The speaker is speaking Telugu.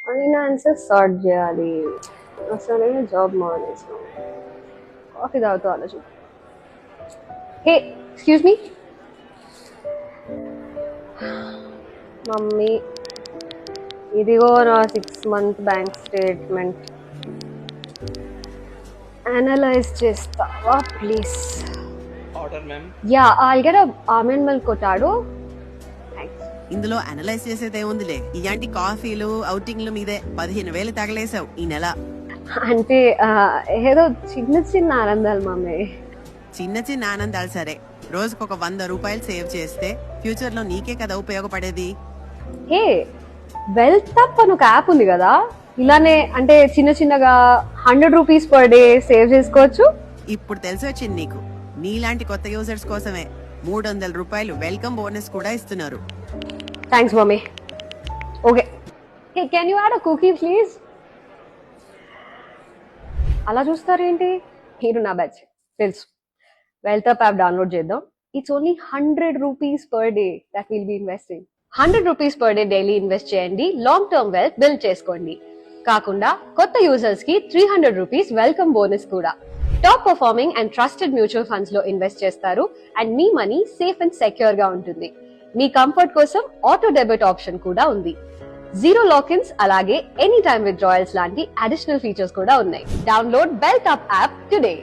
ఫైనాన్సెస్ సార్ట్ చేయాలి. అసలే జాబ్ మానేసాం. కాఫీ తాగుతూ ఆలోచన. హే ఎక్స్క్యూజ్ మీ మమ్మీ, ఇదిగో నా 6 month బ్యాంక్ స్టేట్మెంట్. అనలైజ్ చేస్తావా please? Order ma'am. Yeah, I'll get almond milk కొట్టాడు. ఇందులో అనలైజ్ చేసేది ఏముందిలే, ఇలాంటి కాఫీలు ఔటింగ్లు మీదే 15,000 తగలేసావు ఈ నెల. అంటే ఏదో చిన్న చిన్న ఆనందాలు మమ్మీ. చిన్న చిన్న ఆనందాలు సరే, రోజుకొక 100 రూపాయలు సేవ్ చేస్తే ఫ్యూచర్ లో నీకే కదా ఉపయోగపడేది. హే, వెల్త్ అప్ అని ఒక యాప్ ఉంది కదా, ఇలానే అంటే చిన్న చిన్నగా 100 రూపీస్ పర్ డే సేవ్ చేసుకోవచ్చు. ఇప్పుడు తెలిసి వచ్చింది నీకు. నీలాంటి కొత్త యూజర్స్ కోసమే 300 రూపాయలు వెల్కమ్ బోనస్ కూడా ఇస్తున్నారు. Thanks mummy. Okay, hey can you add a cookie please? అలా చూస్తారేంటి? మీరు నా బ్యాచ్ తెలుసు. వెల్త్ అప్ యాప్ డౌన్లోడ్ చేద్దాం. It's only 100 rupees per day that will be investing. 100 rupees per day daily invest చేయండి, లాంగ్ టర్మ్ వెల్త్ బిల్డ్ చేసుకోండి. కాకుండా కొత్త యూజర్స్ కి 300 రూపీస్ వెల్కమ్ బోనస్ కూడా. Top performing and trusted mutual funds లో ఇన్వెస్ట్ చేస్తారు అండ్ మీ మనీ సేఫ్ అండ్ సెక్యూర్ గా ఉంటుంది. మీ కంఫర్ట్ కోసం ఆటో డెబిట్ ఆప్షన్ కూడా ఉంది. 0 లాక్-ఇన్స్ అలాగే ఎనీ టైమ్ విత్డ్రాయల్స్ లాంటి అడిషనల్ ఫీచర్స్ కూడా ఉన్నాయి. Download wealth up app today.